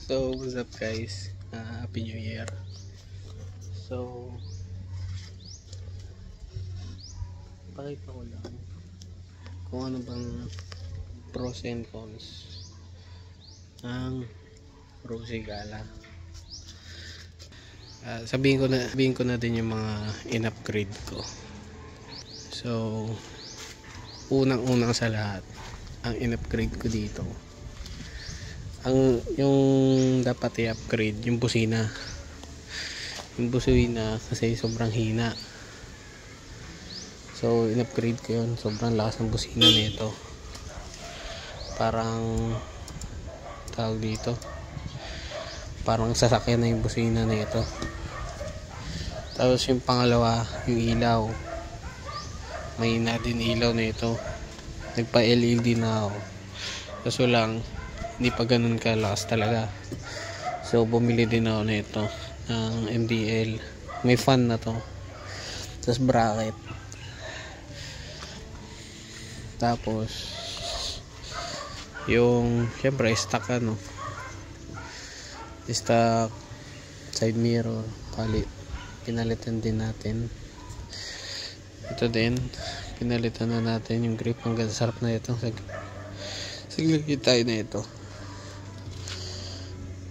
So, what's up guys? Happy New Year. So, pakita ko lang kung ano bang pros and cons ng Rosy Gala. Sabihin ko na din yung mga in-upgrade ko. So, unang-unang sa lahat, ang in-upgrade ko dito, yung dapat i-upgrade yung busina kasi sobrang hina. So in-upgrade ko yun. Sobrang lakas ng busina nito, parang tawag dito, parang sasakyan na yung busina nito. Tapos yung pangalawa, yung ilaw, mahina din ilaw nito. Nagpa LED na ako, kaso lang hindi pa ganun kalakas talaga. So bumili din ako nito ng MDL. May fan na to, tapos bracket, tapos yung syempre stock side mirror pinalitan din natin. Ito din pinalitan na natin yung grip. Ang sarap na ito sa tayo na ito.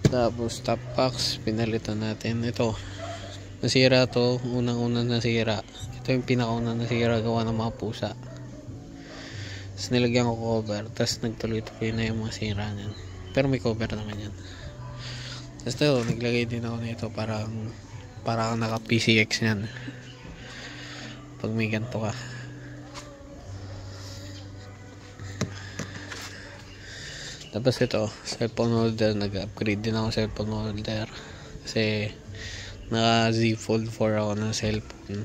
Tapos top box pinalitan natin. Ito nasira to, unang nasira. Ito yung pinakaunang nasira, gawa ng mga pusa. Tapos nilagyan ko cover, tapos nagtuloy-tuloy na yung mga sira niyan, pero may cover naman yan. Tapos ito, naglagay din ako nito, parang naka PCX yan pag may ganito ka. Tapos ito, cellphone holder. Nag-upgrade din ako cellphone holder kasi naka Z Fold 4 ako ng cellphone.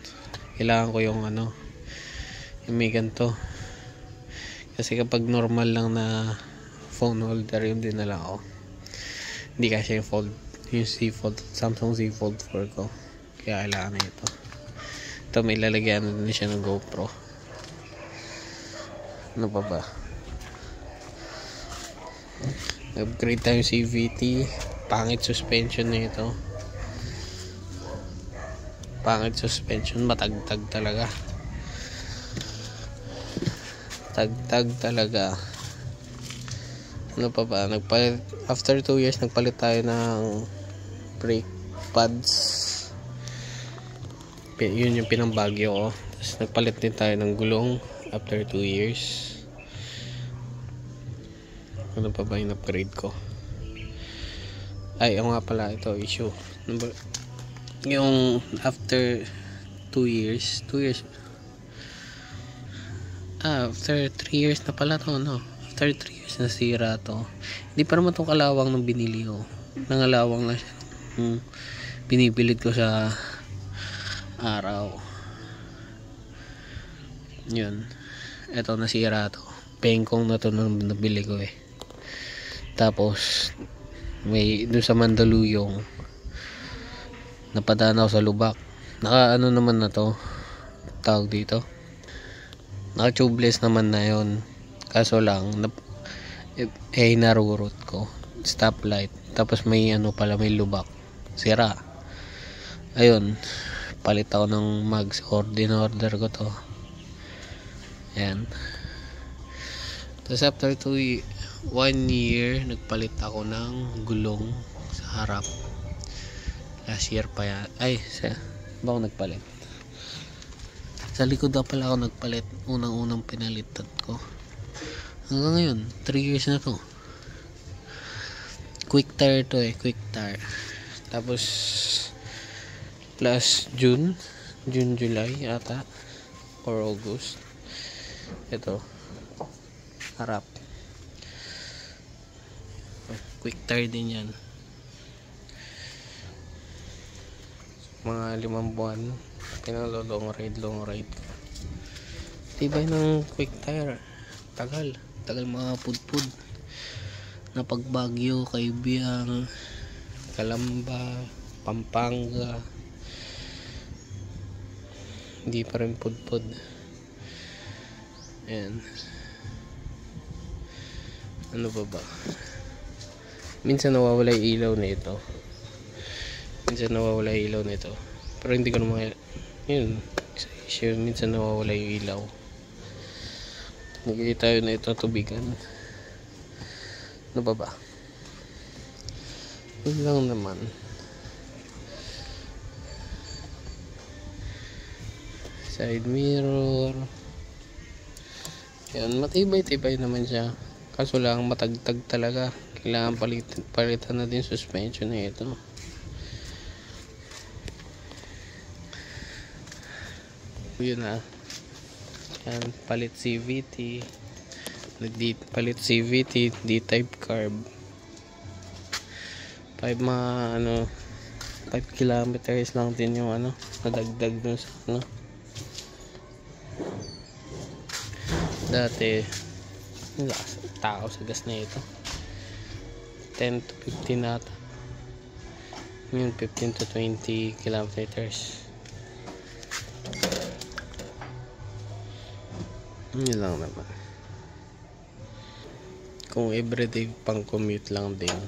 Kailangan ko yung yung may ganito, kasi kapag normal lang na phone holder yung dinala ko, hindi kasi yung Z Fold, Samsung Z Fold 4 ko, kaya kailangan na ito. Ito may lalagyan na din siya ng GoPro. Ano pa ba? Upgrade tayo CVT. Pangit suspension na ito. Pangit suspension, matagtag talaga. Tagtag talaga. Ano pa ba? After 2 years nagpalit tayo ng brake pads. Yun yung pinambagyo ko. Tapos nagpalit din tayo ng gulong after 2 years. Ano pa ba yung upgrade ko? Ay, nga pala, ito issue yung after 2 years after 3 years na pala to, after 3 years nasira to. Hindi pa naman itong kalawang ng binili ko, nangalawang lang siya binibilid ko sa araw. Yun, eto nasira to, pengkong na to nung nabili ko Tapos may doon sa Mandaluyong napadaan ako sa lubak. Naka naman na to, tawag dito, naka tubeless naman na yon, kaso lang narurot ko stoplight, tapos may pala, may lubak, sira. Ayun, palit ako ng mags, order ko to. Ayan. Tapos after 1 year nagpalit ako ng gulong sa harap. Last year pa yan. Ba ako nagpalit? Sa likod na pala ako nagpalit. Unang pinalitan ko. Hanggang ngayon 3 years na to. Quick tire to quick tire. Tapos last June, July ata or August, ito harap, quick tire din yan. Mga 5 buwan pinalo long ride. Tibay ng quick tire. Tagal mga pudpud na pagbagyo, Kaibiyang, Kalamba, Pampanga, hindi pa rin pudpud. Ayan. Ano ba? Minsan nawawala yung ilaw nito. Pero hindi ko naman yun. Issue, minsan nawawala yung ilaw. Nagigit tayo na ito tubigan. Ano ba ba? Yun lang naman. Side mirror. Yan, matibay-tibay naman siya. Kaso lang matagtag talaga. Kailangan palitan na din suspension na ito. Yun na. Yan, palit CVT. Palit CVT, D-type carb. 5 kilometers lang din yung nadagdag dun sa dati tao sa gas na ito 10 to 15 nata, yun 15 to 20 kilometers. Yun lang naman. Kung everyday pang commute lang din,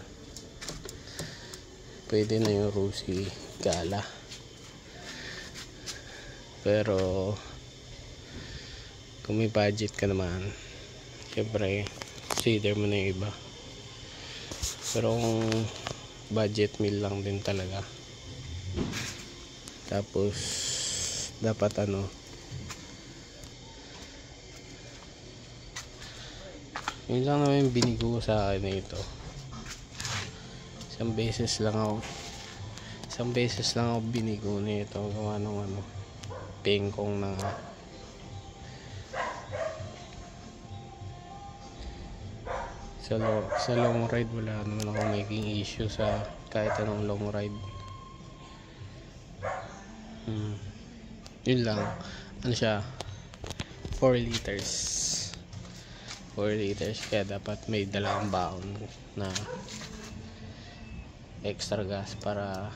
pwede na yung Rusi Gala. Pero kung may budget ka naman, siyempre consider mo na yung iba. Pero kung budget meal lang din talaga, tapos dapat yun lang naman yung binigo sa akin na ito. Isang beses lang ako binigo na ito. Gawa ng pengkong na sa long ride. Wala naman ako making issue sa kahit anong long ride. Yun lang. Siya 4 liters, kaya dapat may dalang baon na extra gas para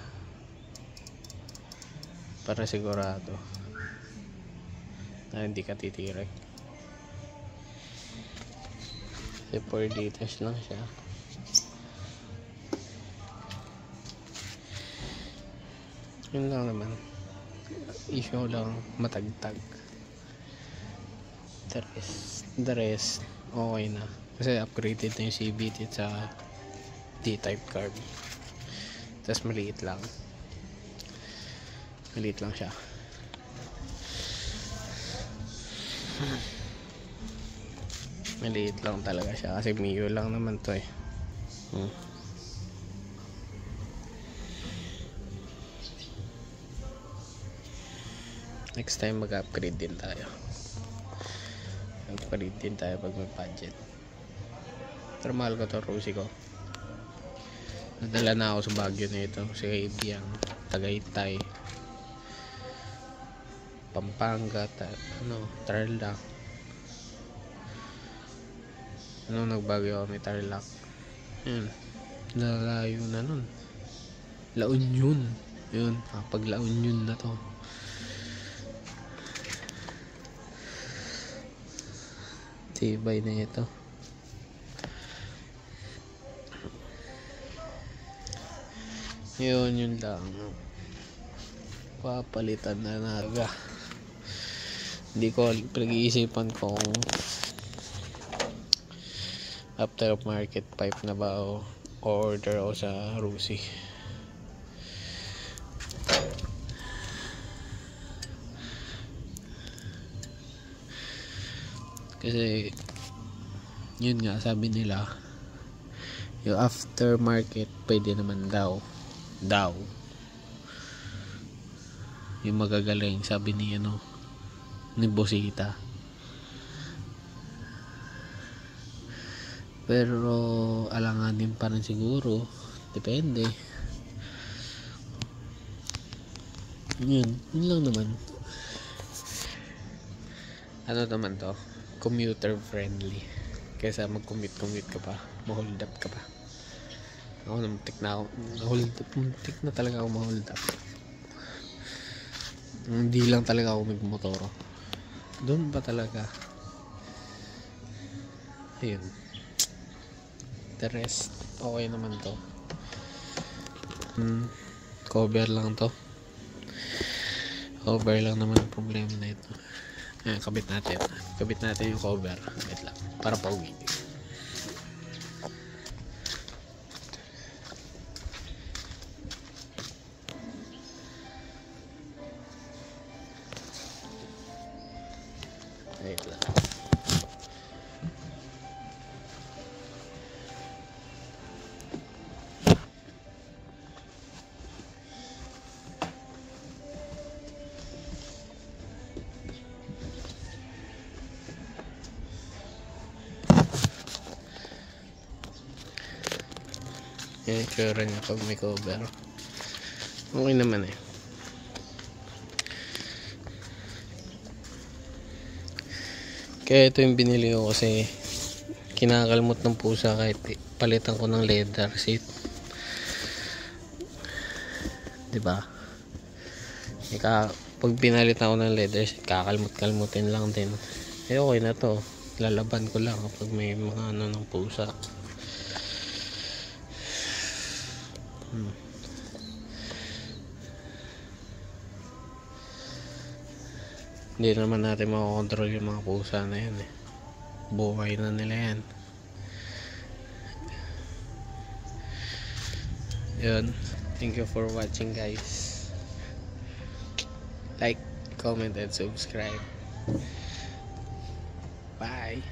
sigurado na hindi ka titirik. Kasi 4 liters lang siya. Yun lang naman. Issue lang matagtag. The rest okay na. Kasi upgraded na yung CVT sa D-type carb. Tapos maliit lang siya. Maliit lang talaga siya kasi Mio lang naman to eh. Next time mag-upgrade din tayo. Pag may budget. Pero mahal ko to Rusi ko. Nadala na ako sa Baguio na ito, sa Ibiang, Tagaytay, Pampanga, Tarlac. Nagbagyo ako may Tarlac. Yun, nalayo na nun. La Union. Yun, pag La Union na to. Tibay na ito. Yun lang. Papalitan na naga. Hindi ko pinag-iisipan kung aftermarket pipe na ba o order o sa Rusi. Kasi yun nga sabi nila, yung aftermarket pwede naman daw yung magagaling, sabi ni ni Bosita. Pero alanganin pa rin siguro, depende. Yun lang naman. Naman to, commuter friendly. Kaysa mag-commute ka pa, ma-hold up ka pa. Ako muntik na talaga ako ma-hold up. Hindi lang talaga ako magmotoro. Doon pa talaga. Ayun. The rest okay naman to. Cover lang to. Cover lang naman ang problema na ito. Ayan, kabit natin yung cover. Wait lang, para pauwi. Wait lang. Yan yung tsura niya pag may cover. Okay naman eh. Kaya ito yung binili ko kasi kinakalmot ng pusa kahit palitan ko ng leather seat. Diba? Pag pinalitan ko ng leather seat, kakalmot-kalmutin lang din. Eh okay na to. Lalaban ko lang kapag may mga ano ng pusa. Hindi naman natin makakontrol yung mga pusa na yan eh. Buhay na nila yan. Yun. Thank you for watching guys. Like, comment and subscribe. Bye.